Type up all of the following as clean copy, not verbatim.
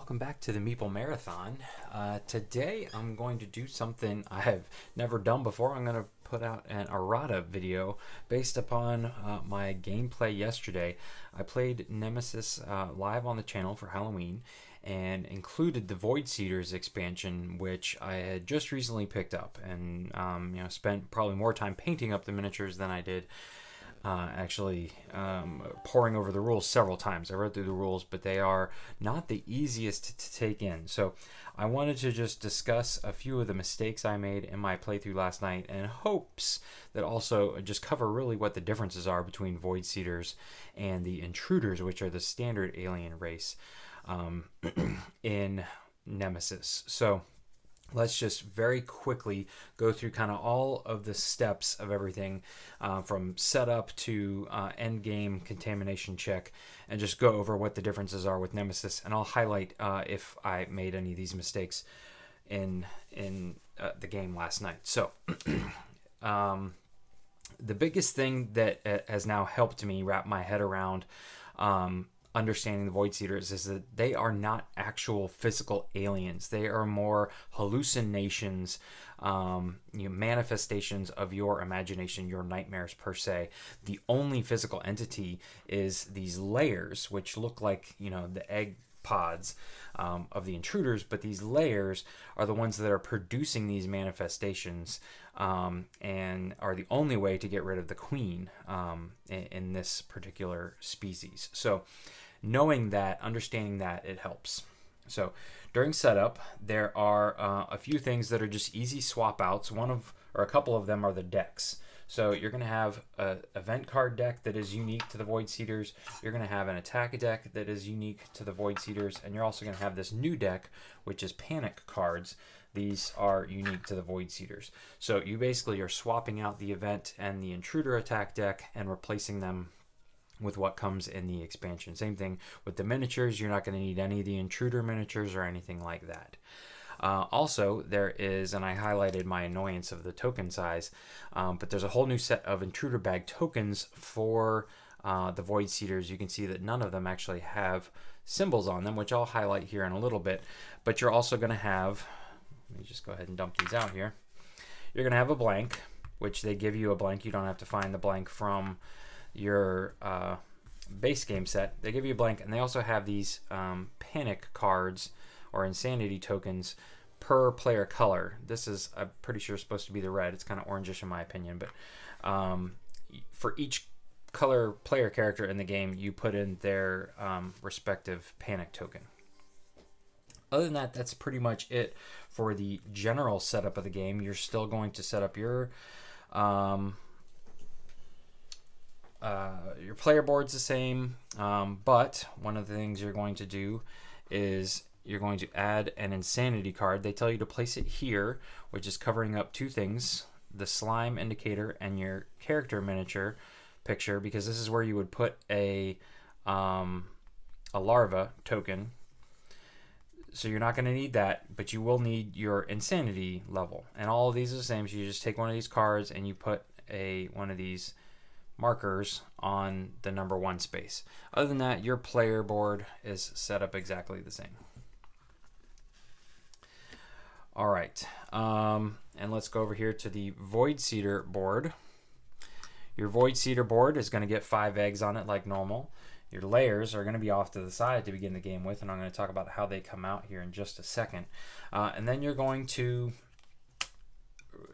welcome back to the Meeple Marathon. Today I'm going to do something I have never done before. I'm going to put out an Errata video based upon my gameplay yesterday. I played Nemesis live on the channel for Halloween and included the Void Seeders expansion, which I had just recently picked up, and spent probably more time painting up the miniatures than I did actually poring over the rules several times. I read through the rules, but they are not the easiest to take in. So I wanted to just discuss a few of the mistakes I made in my playthrough last night, in hopes that also just cover really what the differences are between Void Seeders and the Intruders, which are the standard alien race in Nemesis. So let's just very quickly go through kind of all of the steps of everything from setup to end game contamination check, and just go over what the differences are with Nemesis. And I'll highlight if I made any of these mistakes in the game last night. So the biggest thing that has now helped me wrap my head around understanding the Void Seeders is that they are not actual physical aliens. They are more hallucinations, manifestations of your imagination, your nightmares per se. The only physical entity is these layers, which look like, the egg pods of the intruders, but these layers are the ones that are producing these manifestations, and are the only way to get rid of the queen in this particular species. So knowing that, understanding that, it helps. So during setup, there are a few things that are just easy swap outs. A couple of them are the decks. So you're going to have an event card deck that is unique to the Void Seeders. You're going to have an attack deck that is unique to the Void Seeders. And you're also going to have this new deck, which is panic cards. These are unique to the Void Seeders. So you basically are swapping out the event and the intruder attack deck and replacing them with what comes in the expansion. Same thing with the miniatures. You're not going to need any of the intruder miniatures or anything like that. Also, there is, and I highlighted my annoyance of the token size, but there's a whole new set of Intruder Bag Tokens for the Void Seeders. You can see that none of them actually have symbols on them, which I'll highlight here in a little bit. But you're also going to have, let me just go ahead and dump these out here. You're going to have a blank, which they give you a blank. You don't have to find the blank from your base game set. They give you a blank, and they also have these panic cards or insanity tokens per player color. This is, I'm pretty sure, supposed to be the red. It's kind of orangish in my opinion, but for each color player character in the game, you put in their respective panic token. Other than that, that's pretty much it for the general setup of the game. You're still going to set up your player board's the same, but one of the things you're going to do is you're going to add an insanity card. They tell you to place it here, which is covering up two things: the slime indicator and your character miniature picture, because this is where you would put a larva token. So you're not going to need that, but you will need your insanity level. And all of these are the same. So you just take one of these cards and you put one of these markers on the number 1 space. Other than that, your player board is set up exactly the same. All right, and let's go over here to the Void Seeder board. Your Void Seeder board is going to get 5 eggs on it like normal. Your layers are going to be off to the side to begin the game with, and I'm going to talk about how they come out here in just a second. And then you're going to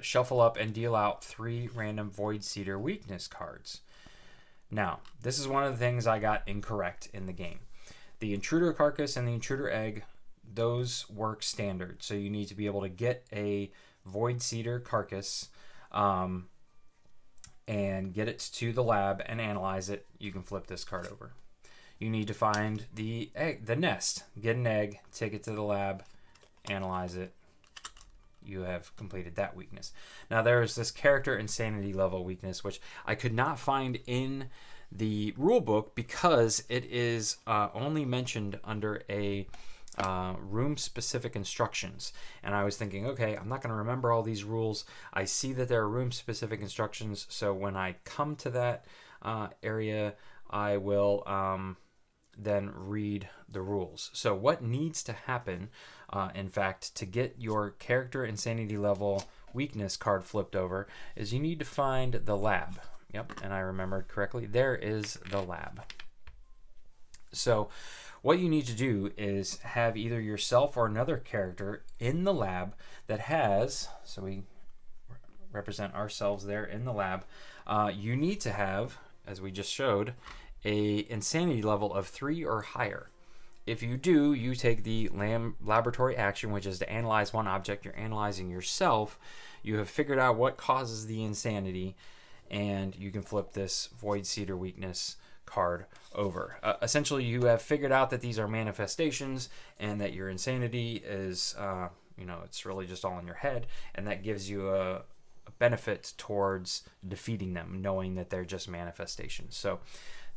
shuffle up and deal out 3 random Void Seeder weakness cards. Now, this is one of the things I got incorrect in the game. The intruder carcass and the intruder egg, those work standard. So you need to be able to get a Void Seeder carcass and get it to the lab and analyze it. You can flip this card over. You need to find the egg, the nest, get an egg, take it to the lab, analyze it. You have completed that weakness. Now there is this character insanity level weakness, which I could not find in the rule book because it is only mentioned under a room specific instructions. And I was thinking, okay, I'm not going to remember all these rules. I see that there are room specific instructions, so when I come to that area, I will then read the rules. So what needs to happen, in fact, to get your character insanity level weakness card flipped over is you need to find the lab. Yep, and I remembered correctly. There is the lab. So what you need to do is have either yourself or another character in the lab that has, so we represent ourselves there in the lab, you need to have, as we just showed, a insanity level of 3 or higher. If you do, you take the laboratory action, which is to analyze one object. You're analyzing yourself. You have figured out what causes the insanity, and you can flip this Void Seeder weakness card over. Essentially, you have figured out that these are manifestations and that your insanity is, it's really just all in your head, and that gives you a benefit towards defeating them, knowing that they're just manifestations. So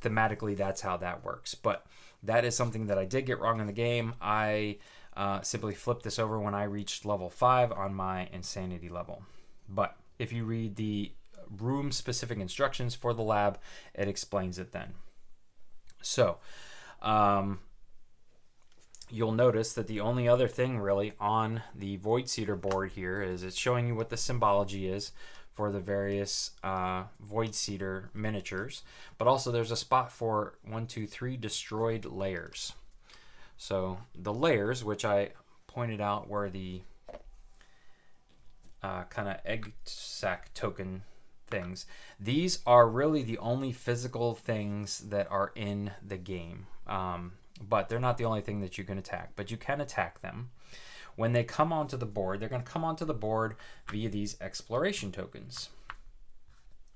thematically, that's how that works. But that is something that I did get wrong in the game. I simply flipped this over when I reached level 5 on my insanity level. But if you read the room-specific instructions for the lab, it explains it then. So you'll notice that the only other thing really on the Void Seeder board here is it's showing you what the symbology is for the various Void Seeder miniatures, but also there's a spot for 1, 2, 3 destroyed layers. So the layers, which I pointed out were the kind of egg sac token things, these are really the only physical things that are in the game. But they're not the only thing that you can attack, but you can attack them. When they come onto the board, they're going to come onto the board via these exploration tokens.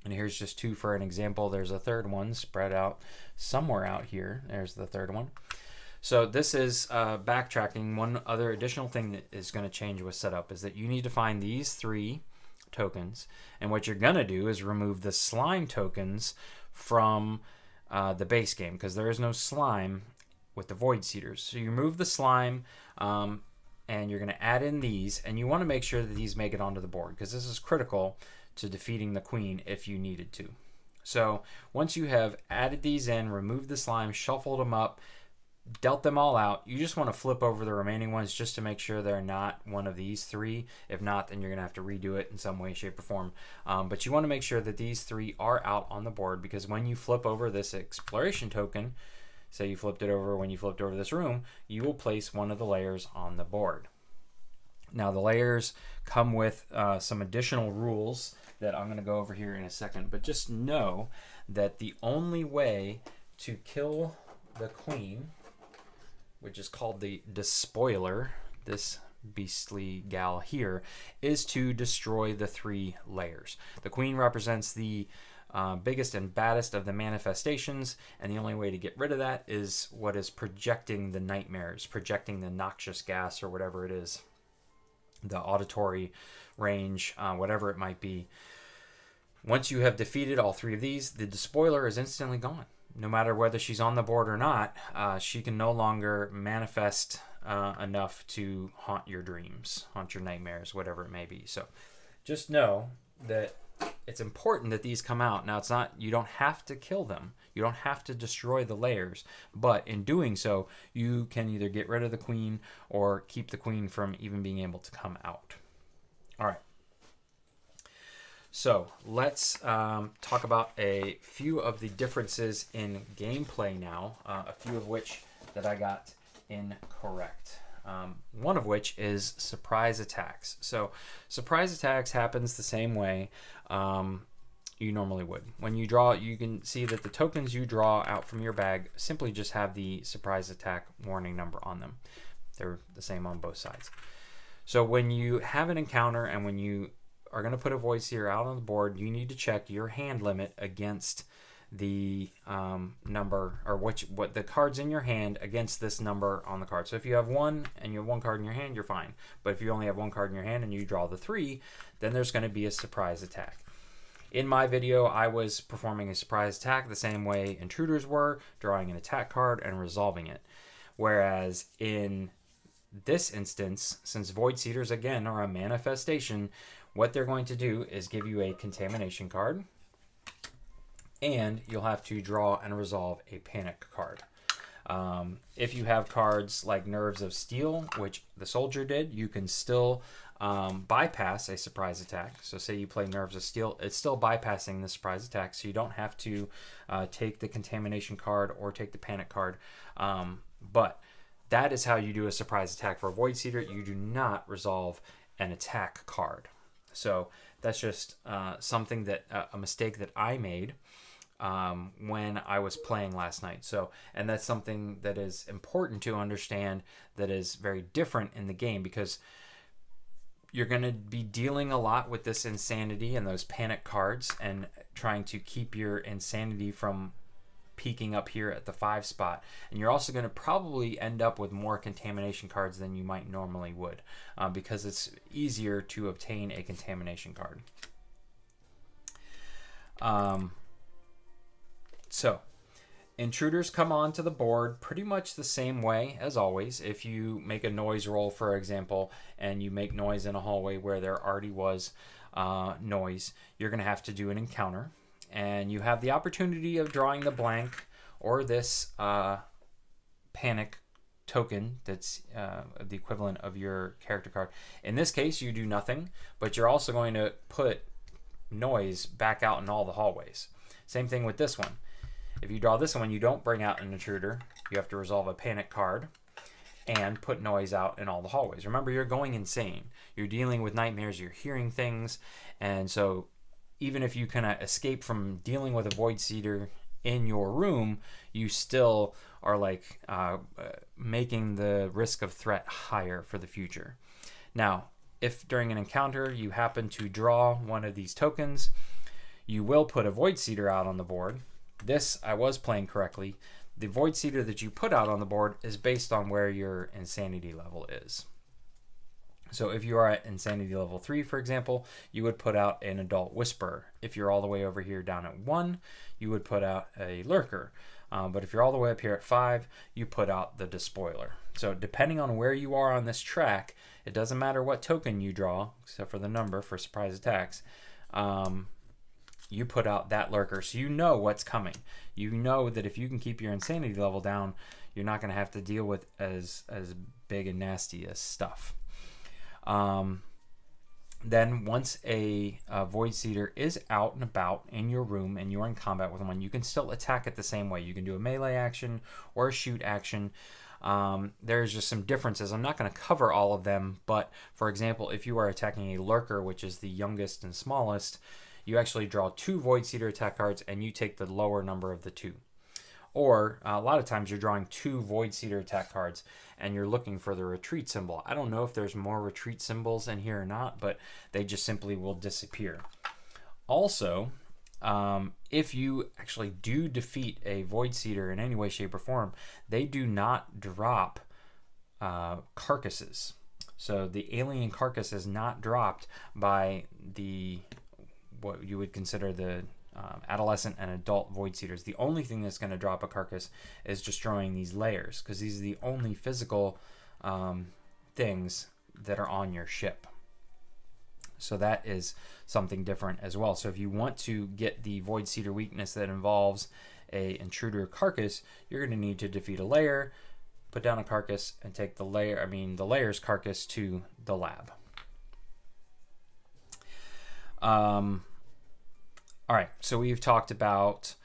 And here's just 2 for an example. There's a third one spread out somewhere out here. There's the third one. So this is backtracking. One other additional thing that is going to change with setup is that you need to find these 3 tokens. And what you're going to do is remove the slime tokens from the base game, because there is no slime with the Void Seeders. So you remove the slime, and you're going to add in these, and you want to make sure that these make it onto the board, because this is critical to defeating the queen if you needed to. So once you have added these in, removed the slime, shuffled them up, dealt them all out, you just want to flip over the remaining ones just to make sure they're not one of these 3. If not, then you're going to have to redo it in some way, shape, or form. But you want to make sure that these 3 are out on the board, because when you flip over this exploration token, say you flipped it over when you flipped over this room, you will place one of the layers on the board. Now the layers come with some additional rules that I'm going to go over here in a second, but just know that the only way to kill the queen, which is called the despoiler, this beastly gal here, is to destroy the 3 layers. The queen represents the biggest and baddest of the manifestations, and the only way to get rid of that is what is projecting the nightmares, projecting the noxious gas or whatever it is, the auditory range, whatever it might be. Once you have defeated all 3 of these, the despoiler is instantly gone. No matter whether she's on the board or not, she can no longer manifest enough to haunt your dreams, haunt your nightmares, whatever it may be. So just know that it's important that these come out. Now, it's not, you don't have to kill them. You don't have to destroy the layers. But in doing so, you can either get rid of the queen or keep the queen from even being able to come out. All right. So let's talk about a few of the differences in gameplay now, a few of which that I got incorrect. One of which is surprise attacks. So surprise attacks happens the same way you normally would. When you draw, you can see that the tokens you draw out from your bag simply just have the surprise attack warning number on them. They're the same on both sides. So when you have an encounter and when you are going to put a Void Seer out on the board, you need to check your hand limit against the number, or what the cards in your hand against this number on the card. So if you have 1 and you have 1 card in your hand, you're fine. But if you only have 1 card in your hand and you draw the 3, then there's going to be a surprise attack. In my video, I was performing a surprise attack the same way intruders were, drawing an attack card and resolving it. Whereas in this instance, since Void Seeders again are a manifestation, what they're going to do is give you a contamination card, and you'll have to draw and resolve a panic card. If you have cards like Nerves of Steel, which the soldier did, you can still bypass a surprise attack. So say you play Nerves of Steel, it's still bypassing the surprise attack, so you don't have to take the Contamination card or take the Panic card. But that is how you do a surprise attack for a Void Seeder. You do not resolve an attack card. So that's just something that a mistake that I made when I was playing last night. So, and that's something that is important to understand, that is very different in the game, because you're going to be dealing a lot with this insanity and those panic cards and trying to keep your insanity from peaking up here at the 5 spot. And you're also going to probably end up with more contamination cards than you might normally would, because it's easier to obtain a contamination card. So intruders come onto the board pretty much the same way as always. If you make a noise roll, for example, and you make noise in a hallway where there already was noise, you're going to have to do an encounter. And you have the opportunity of drawing the blank or this panic token that's the equivalent of your character card. In this case, you do nothing, but you're also going to put noise back out in all the hallways. Same thing with this one. If you draw this one, you don't bring out an intruder. You have to resolve a panic card and put noise out in all the hallways. Remember, you're going insane. You're dealing with nightmares. You're hearing things. And so even if you kind of escape from dealing with a Void Seeder in your room, you still are like making the risk of threat higher for the future. Now, if during an encounter you happen to draw one of these tokens, you will put a Void Seeder out on the board. This, I was playing correctly. The Void Seeder that you put out on the board is based on where your insanity level is. So if you are at insanity level 3, for example, you would put out an Adult Whisperer. If you're all the way over here down at 1, you would put out a Lurker. But if you're all the way up here at 5, you put out the Despoiler. So depending on where you are on this track, it doesn't matter what token you draw, except for the number for surprise attacks, you put out that Lurker, so you know what's coming. You know that if you can keep your insanity level down, you're not going to have to deal with as big and nasty as stuff. Then once a Void Seeder is out and about in your room and you're in combat with one, you can still attack it the same way. You can do a melee action or a shoot action. There's just some differences. I'm not going to cover all of them, but for example, if you are attacking a Lurker, which is the youngest and smallest, you actually draw 2 Void Seeder attack cards and you take the lower number of the 2. Or a lot of times you're drawing 2 Void Seeder attack cards and you're looking for the retreat symbol. I don't know if there's more retreat symbols in here or not, but they just simply will disappear. Also, if you actually do defeat a Void Seeder in any way, shape, or form, they do not drop carcasses. So the alien carcass is not dropped by the what you would consider the adolescent and adult Void Seeders. The only thing that's going to drop a carcass is destroying these layers, because these are the only physical things that are on your ship. So that is something different as well. So if you want to get the Void Seeder weakness that involves a intruder carcass, you're going to need to defeat a layer, put down a carcass, and take the layer's carcass to the lab. All right, so we've talked about,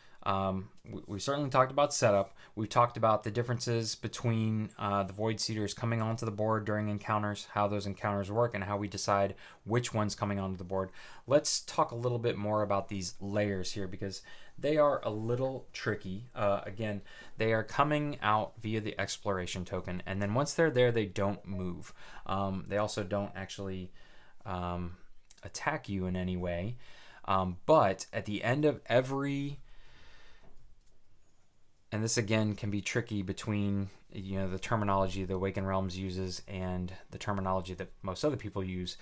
we've certainly talked about setup. We've talked about the differences between the Void Seeders coming onto the board during encounters, how those encounters work, and how we decide which one's coming onto the board. Let's talk a little bit more about these layers here, because they are a little tricky. Again, they are coming out via the exploration token, and then once they're there, they don't move. They also don't actually attack you in any way. But at the end of every, and this again can be tricky between the terminology the Awakened Realms uses and the terminology that most other people use.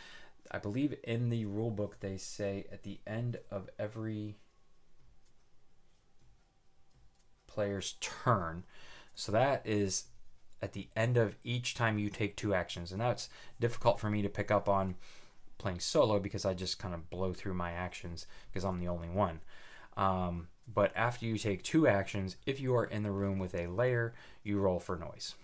I believe in the rulebook they say at the end of every player's turn. So that is at the end of each time you take 2 actions, and that's difficult for me to pick up on playing solo, because I just kind of blow through my actions because I'm the only one. But after you take 2 actions, if you are in the room with a layer, you roll for noise.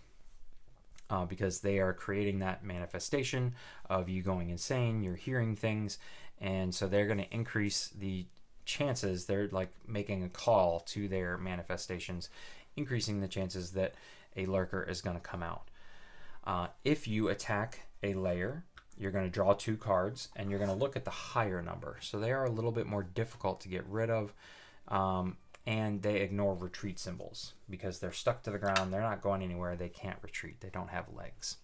Because they are creating that manifestation of you going insane, you're hearing things, and so they're going to increase the chances. They're like making a call to their manifestations, increasing the chances that a lurker is going to come out. If you attack a layer, you're going to draw 2 cards, and you're going to look at the higher number. So they are a little bit more difficult to get rid of, and they ignore retreat symbols because they're stuck to the ground. They're not going anywhere. They can't retreat. They don't have legs.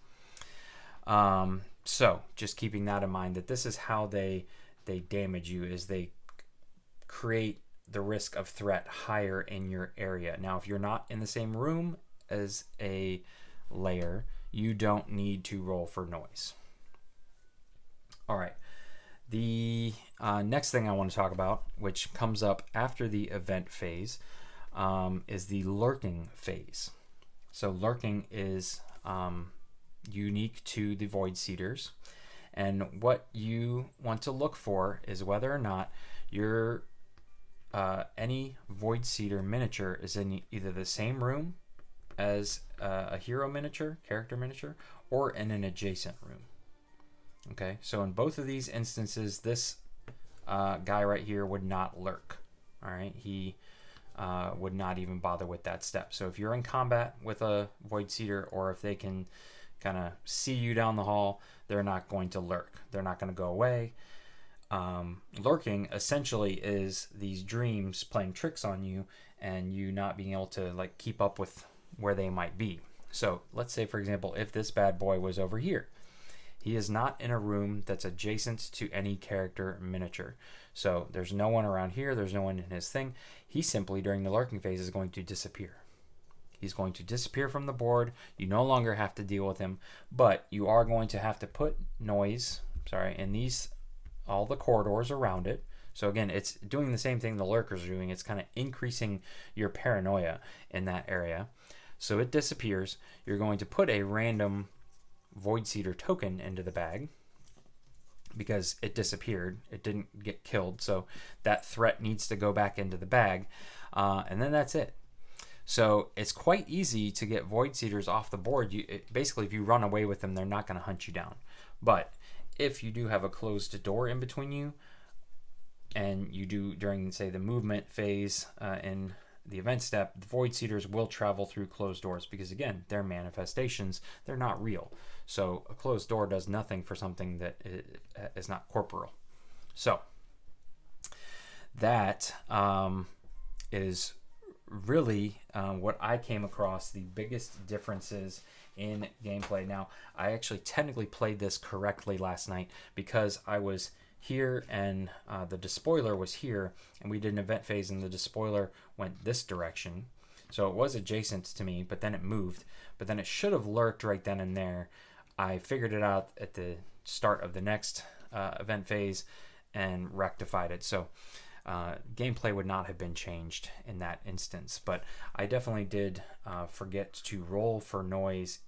So just keeping that in mind, that this is how they damage you, is they create the risk of threat higher in your area. Now, if you're not in the same room as a layer, you don't need to roll for noise. All right. The next thing I want to talk about, which comes up after the event phase, is the lurking phase. So lurking is unique to the Void Seeders, and what you want to look for is whether or not your any Void Seeder miniature is in either the same room as a hero miniature, character miniature, or in an adjacent room. Okay, so in both of these instances, this guy right here would not lurk. All right, he would not even bother with that step. So if you're in combat with a Void Seeder, or if they can kind of see you down the hall, they're not going to lurk. They're not going to go away. Lurking essentially is these dreams playing tricks on you, and you not being able to like keep up with where they might be. So let's say, for example, if this bad boy was over here. He is not in a room that's adjacent to any character miniature. So there's no one around here. There's no one in his thing. He simply, during the lurking phase, is going to disappear. He's going to disappear from the board. You no longer have to deal with him, but you are going to have to put noise, in these, all the corridors around it. So again, it's doing the same thing the lurkers are doing. It's kind of increasing your paranoia in that area. So it disappears. You're going to put a random Void Seeder token into the bag because it disappeared. It didn't get killed, so that threat needs to go back into the bag, and then that's it. So it's quite easy to get Void Seeders off the board. Basically, if you run away with them, they're not going to hunt you down. But if you do have a closed door in between you, and you do during, say, the movement phase in the event step, the Void Seeders will travel through closed doors because, again, they're manifestations. They're not real. So a closed door does nothing for something that is not corporeal. So that is really what I came across the biggest differences in gameplay. Now, I actually technically played this correctly last night because I was here and the despoiler was here, and we did an event phase and the despoiler went this direction. So it was adjacent to me, but then it moved. But then it should have lurked right then and there. I figured it out at the start of the next event phase and rectified it. So gameplay would not have been changed in that instance. But I definitely did forget to roll for noise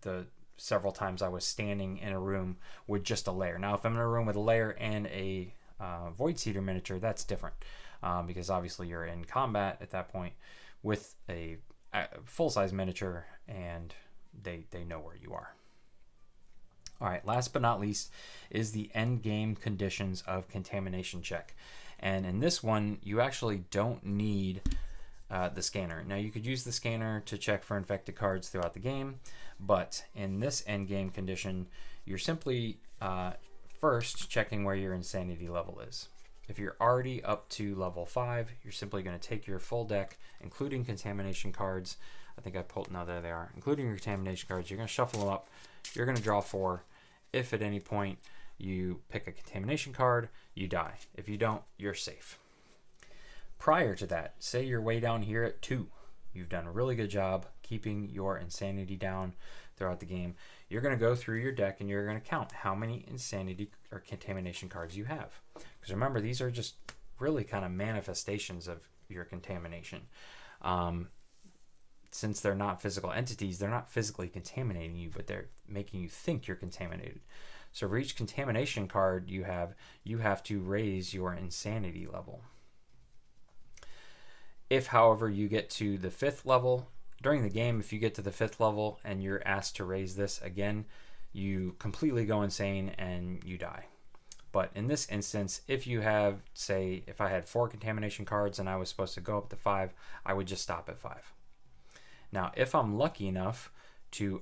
the several times I was standing in a room with just a layer. Now, if I'm in a room with a layer and a Void Seeder miniature, that's different because obviously you're in combat at that point with a full-size miniature and they know where you are. All right, last but not least is the end game conditions of Contamination check. And in this one, you actually don't need the scanner. Now, you could use the scanner to check for infected cards throughout the game, but in this end game condition, you're simply first checking where your insanity level is. If you're already up to level 5, you're simply going to take your full deck, including Contamination cards. I think I pulled, no, there they are. Including your Contamination cards, you're going to shuffle them up. You're going to draw 4. If at any point you pick a Contamination card, you die. If you don't, you're safe. Prior to that, say you're way down here at 2. You've done a really good job keeping your insanity down throughout the game. You're going to go through your deck and you're going to count how many insanity or Contamination cards you have. Because remember, these are just really kind of manifestations of your contamination. Since they're not physical entities, they're not physically contaminating you, but they're making you think you're contaminated. So for each Contamination card you have to raise your insanity level. If, however, you get to the 5th level, during the game, if you get to the 5th level and you're asked to raise this again, you completely go insane and you die. But in this instance, if you have, say, if I had 4 contamination cards and I was supposed to go up to 5, I would just stop at 5. Now, if I'm lucky enough to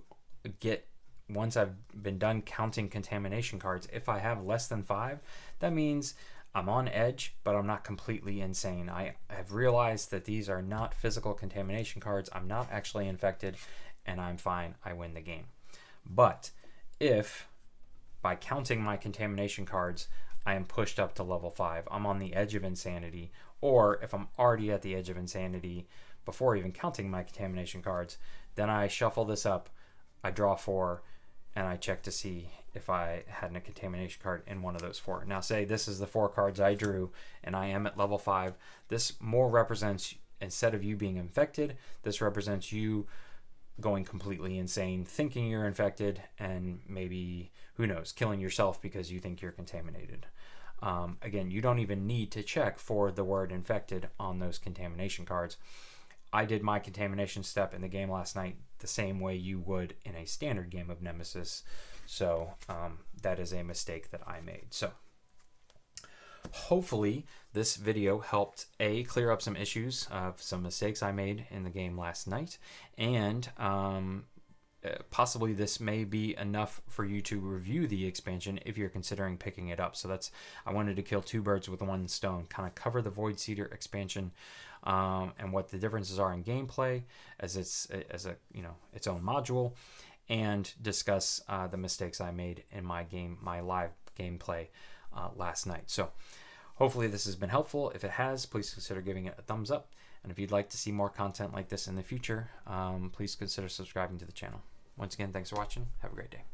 get, once I've been done counting contamination cards, if I have less than 5, that means I'm on edge, but I'm not completely insane. I have realized that these are not physical contamination cards. I'm not actually infected, and I'm fine. I win the game. But if, by counting my contamination cards, I am pushed up to level 5, I'm on the edge of insanity, or if I'm already at the edge of insanity before even counting my contamination cards, then I shuffle this up, I draw 4, and I check to see if I had a contamination card in one of those 4. Now, say this is the 4 cards I drew and I am at level 5. This more represents, instead of you being infected, this represents you going completely insane, thinking you're infected, and maybe, who knows, killing yourself because you think you're contaminated. Again, you don't even need to check for the word infected on those contamination cards. I did my contamination step in the game last night the same way you would in a standard game of Nemesis. So that is a mistake that I made. So hopefully this video helped clear up some issues of some mistakes I made in the game last night, and possibly this may be enough for you to review the expansion if you're considering picking it up. So that's, I wanted to kill 2 birds with 1 stone, kind of cover the Void Cedar expansion and what the differences are in gameplay as its own module, and discuss the mistakes I made in my live gameplay last night. So hopefully this has been helpful. If it has, please consider giving it a thumbs up. And if you'd like to see more content like this in the future, please consider subscribing to the channel. Once again, thanks for watching. Have a great day.